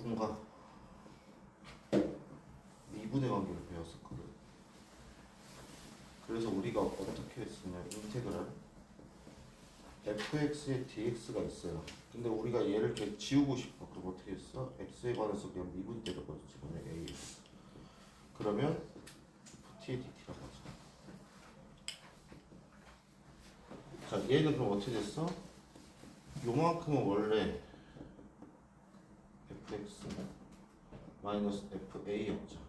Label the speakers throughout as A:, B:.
A: 적분과 미분의 관계를 배웠었거든. 그래서 우리가 어떻게 했으냐, 인테그랄 fx에 dx가 있어요. 근데 우리가 얘를 이렇게 지우고 싶어. 그럼 어떻게 했어? x에 관해서 그냥 미분 때려버렸지. 그러면 a. 그러면 ft의 dt라고 하죠. 자, 얘는 그럼 어떻게 됐어? 요만큼은 원래 fx 마이너스 fa였죠.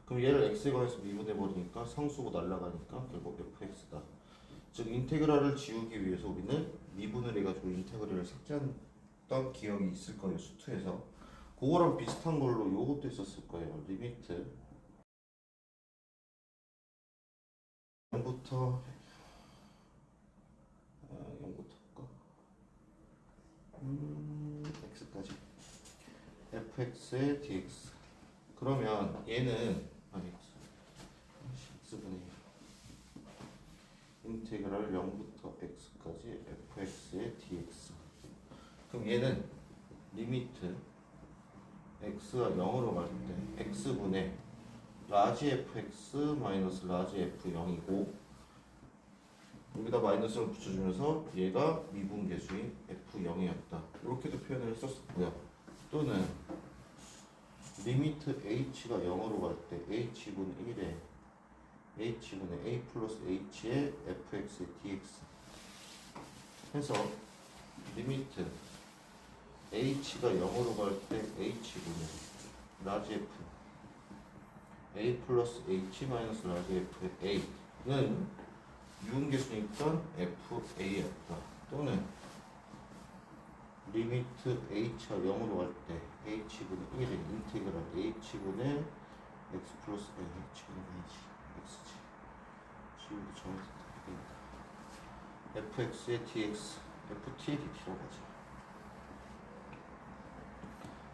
A: 그럼 얘를 x에 관해서 미분해버리니까 상수고 날라가니까 결국 fx다. 즉 인테그랄을 지우기 위해서 우리는 미분을 해가지고 인테그랄을 삭제했던 기억이 있을 거예요. 수투에서. 그거랑 비슷한 걸로 요것도 있었을 거예요. 리미트 0부터 0부터 할까? x까지 fx의 dx. 그러면 얘는 x분의 인테그랄 0부터 x까지 fx의 dx. 그럼 얘는 리미트 x가 0으로 갈 때 x분의 라지 fx 마이너스 라지 f0이고 여기다 마이너스를 붙여주면서 얘가 미분계수인 f0이었다. 이렇게도 표현을 했었고요. 또는 리미트 h가 0으로 갈 때 h분의 1에 h분의 a 플러스 h의 fx의 dx 해서 리미트 h가 0으로 갈 때 h분의 라지 f a 플러스 h 마이너스 라지 f의 a는 유분계수니까 fa였다. 또는 리미트 h가 0으로 갈 때 h분의 1의 인테그랄 h분의 x 플러스 a h분의 xg 지금도 정해서 됩니다. fx의 dx, ft의 dt라고 하죠.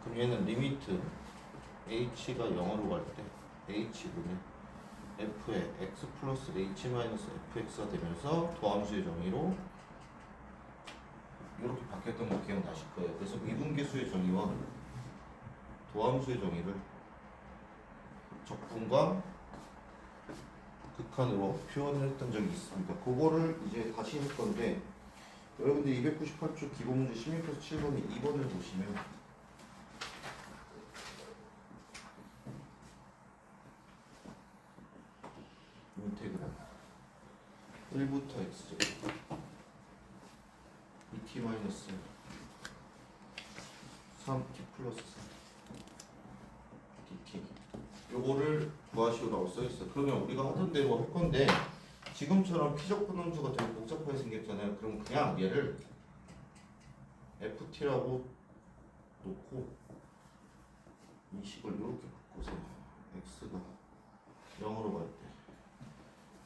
A: 그럼 얘는 리미트 h가 0으로 갈 때 h분의 f의 x 플러스 h 마이너스 fx가 되면서 도함수의 정의로 이렇게 바뀌었던 거 기억나실 거예요. 그래서 미분계수의 정의와 도함수의 정의를 적분과 극한으로 표현을 했던 적이 있습니다. 그거를 이제 다시 할 건데 여러분들 298조 기본문제 16에서 7번에 2번을 보시면 인테그랄 1부터 x제곱 2t 마이너스 3t 플러스 3 dt 요거를 구하시오라고 써있어요. 그러면 우리가 하던 대로 할 건데 지금처럼 피적 분함수가 되게 복잡하게 생겼잖아요. 그럼 그냥 얘를 ft라고 놓고 이 식을 이렇게 바꾸세요. x가 0으로 갈 때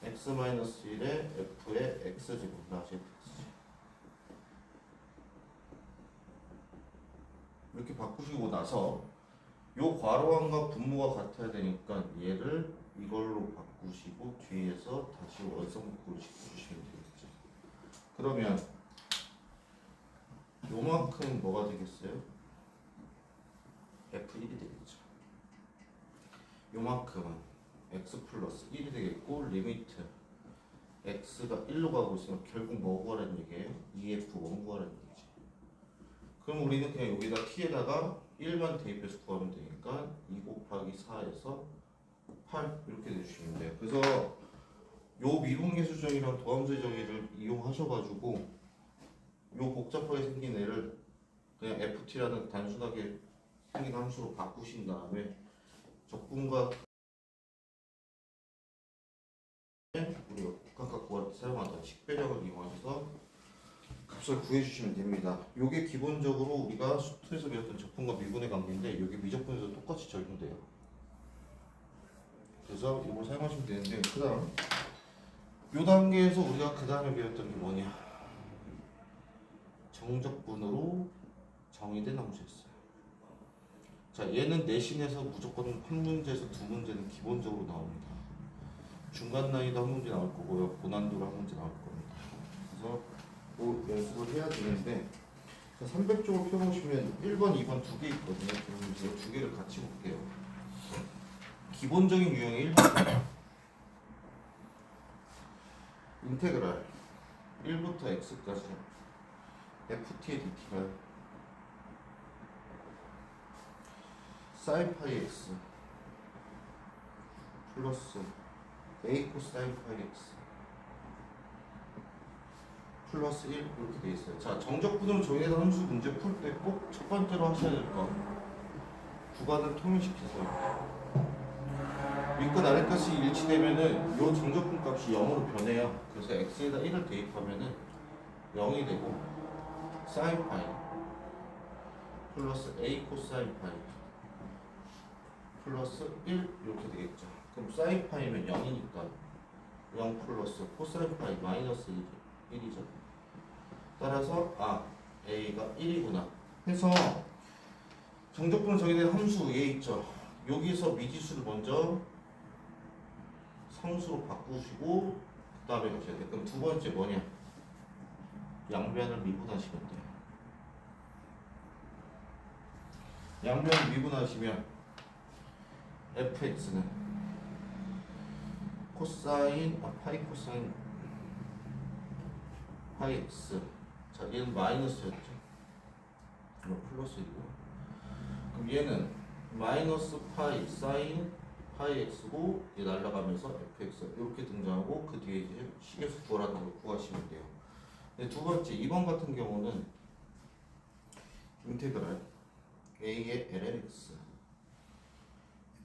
A: x-1에 f의 x제곱 라지 fx제곱 이렇게 바꾸시고 나서 요 괄호함과 분모가 같아야 되니까 얘를 이걸로 바꾸시고 뒤에서 다시 원성분모를 짚어주시면 되겠죠. 그러면 요만큼 뭐가 되겠어요? f1이 되겠죠. 요만큼은 x 플러스 1이 되겠고 리미트 x가 1로 가고 있으면 결국 뭐 구하라는 얘기예요? 2f1 구하라는 얘기지. 그럼 우리는 그냥 여기다 t에다가 1만 대입해서 구하면 되니까 2 곱하기 4에서 8 이렇게 내주시면 돼요. 그래서 요 미분계수 정의랑 도함수의 정의를 이용하셔가지고 요 복잡하게 생긴 애를 그냥 ft라는 단순하게 생긴 함수로 바꾸신 다음에 적분과 우리가 각각 구할 때 사용하던 식배정을 이용하셔서 값을 구해주시면 됩니다. 요게 기본적으로 우리가 수투에서 배웠던 적분과 미분의 관계인데 요게 미적분에서 똑같이 적용돼요. 그래서 이걸 사용하시면 되는데 그 다음 요 단계에서 우리가 그 다음에 배웠던 게 뭐냐, 정적분으로 정의된 함수였어요. 자, 얘는 내신에서 무조건 한 문제에서 두 문제는 기본적으로 나옵니다. 중간 난이도 한 문제 나올 거고요, 고난도로 한 문제 나올 겁니다. 그래서 뭐 연습을 해야 되는데 자, 300쪽을 펴보시면 1번, 2번 두 개 있거든요. 그럼 이제 두 개를 같이 볼게요. 기본적인 유형이 1번. 인테그랄 1부터 x까지 ft의 dt가 sin 파이 x 플러스 a 코사인 파이 x 플러스 1 이렇게 돼 있어요. 자, 정적분으로 정의된 함수 문제 풀 때 꼭 첫 번째로 하셔야 될 거 구간을 통일시키세요. 윗끝 아래끝이 일치되면은 요 정적분 값이 0으로 변해요. 그래서 x에다 1을 대입하면은 0이 되고 sin 파이 플러스 a 코사인 파이 플러스 1 이렇게 되겠죠. 그럼 sin 파이면 0이니까 0 플러스 코사인 파이 마이너스 1이죠. 따라서 a가 1이구나 해서 정적분을 정의된 함수 얘 있죠. 여기서 미지수를 먼저 상수로 바꾸시고 그 다음에 가셔야 돼요. 그럼 두 번째 뭐냐? 양변을 미분하시면 돼요. 양변을 미분하시면 fx는 파이 코사인 파이 x. 자, 얘는 마이너스였죠. 이거 플러스이고. 그럼 얘는 마이너스 파이 사인 파이 x고 얘 날라가면서 fx 이렇게 등장하고 그 뒤에 이제 식에서 구하라는 걸 구하시면 돼요. 근데 두 번째 2번 같은 경우는 인테그랄 a의 lnx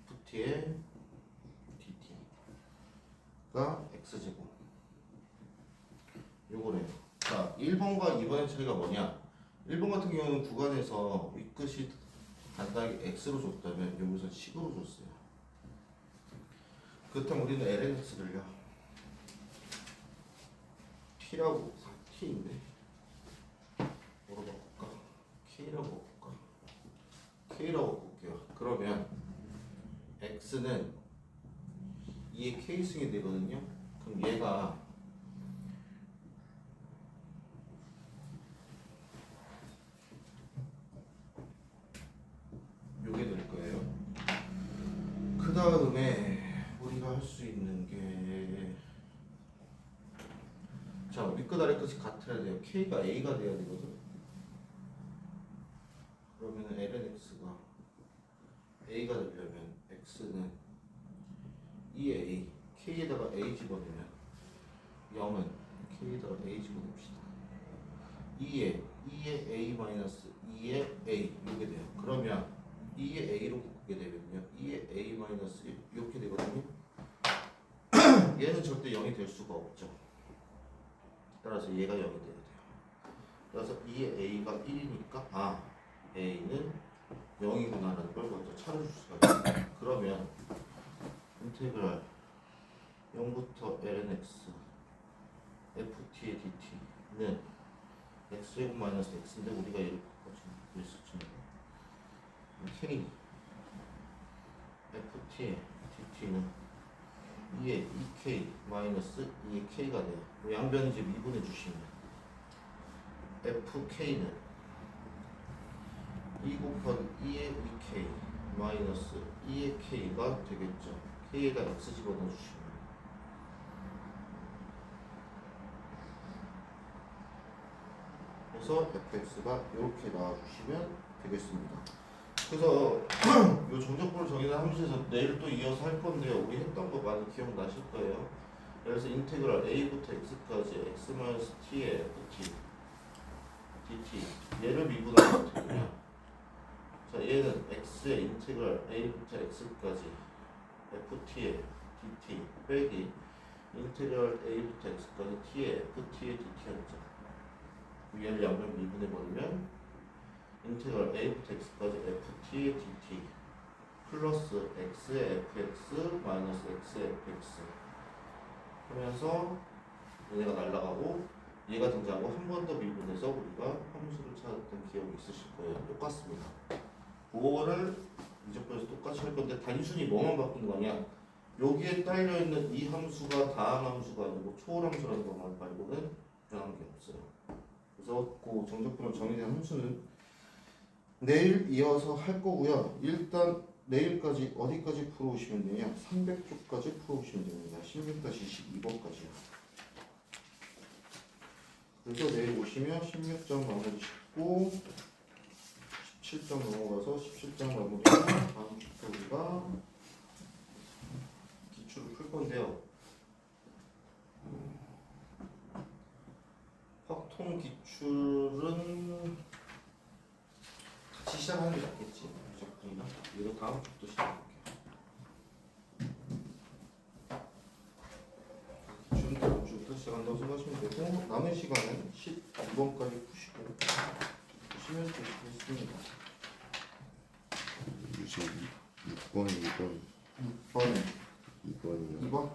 A: ft의 dt가 x제곱 요거래요. 자, 1번과 2번의 차이가 뭐냐? 1번 같은 경우는 구간에서 윗끝이 간단하게 x로 줬다면 여기서 식으로 줬어요. 그렇다면 우리는 lnx를요 t라고 t인데 뭐로 바꿀까? k라고 바꿀까? k라고 바꿀게요. 그러면 x는 2의 k승이 되거든요. 그럼 얘가 요게 될 거예요. 그 다음에 우리가 할 수 있는 게 자, 윗끝 아래끝이 같아야 돼요. k가 a가 돼야 되거든. 그러면은 lnx가 a가 되려면 x는 2a k에다가 a 집어넣으면 0은 k에다가 a 집어넣읍시다. 2에 a 마이너스 2에 a 이렇게 돼요. 그러면 2에 a로 바꾸게 되면요 2에 a 마이너스 1 이렇게 되거든요. 얘는 절대 0이 될 수가 없죠. 따라서 얘가 0이 돼야 돼요. 따라서 2의 a가 1이니까 a는 0이구나라는 걸 먼저 찾아줄 수가 있어요. 그러면 인테그랄 0부터 lnx ft의 dt는 x제곱 마이너스 x인데 우리가 얘를 바꿔주면 됐었죠. k ft의 dt는 2의 2k 마이너스 2의 k가 돼요. 양변 이제 미분해 주시면 fk는 2 곱하기 2의 2k 마이너스 2의 k가 되겠죠. k에다 x 집어넣어 주시면 그래서 fx가 이렇게 나와주시면 되겠습니다. 그래서 이 정적분을 정의된 함수에서 내일 또 이어서 할 건데요. 우리 했던 거 많이 기억나실 거예요. 그래서 인테그랄 a부터 x까지 x-t의 ft dt 얘를 미분하면 어떻게 되냐? 자, 얘는 x의 인테그랄 a부터 x까지 ft의 dt 빼기 인테그랄 a부터 x까지 t의 ft의 dt였죠. 얘를 양변 미분해버리면 인테그랄 a부터 x까지 ft의 dt 플러스 x의 fx 마이너스 x의 fx 하면서 얘가 날라가고 얘가 등장하고 한 번 더 미분해서 우리가 함수를 찾았던 기억이 있으실 거예요. 똑같습니다. 그거를 이제부터 똑같이 할 건데 단순히 뭐만 바꾼 거냐? 여기에 딸려있는 이 함수가 다항 함수가 아니고 초월 함수라는 것만 말고는 변한 게 없어요. 그래서 그 정적분으로 정의된 함수는 내일 이어서 할 거고요. 일단 내일까지 어디까지 풀어오시면 되냐? 300쪽까지 풀어오시면 됩니다. 16-12번까지요. 그래서 내일 오시면 16장 마무리 짓고 17장 넘어가서 17장 마무리 다음 주부터 우리가 기출을 풀 건데요. 확통 기출은 같이 시작하는 게 낫겠지. 무조건이나 이거 다음 주부터 시작할게요. 기출은 다음 주부터 시작한다고 생각하시면 되고 남은 시간은 12번까지 푸시고 보시면 되겠습니다.
B: 지금 6번, 2번,
A: 6번,
B: 2번이요.
A: 2번?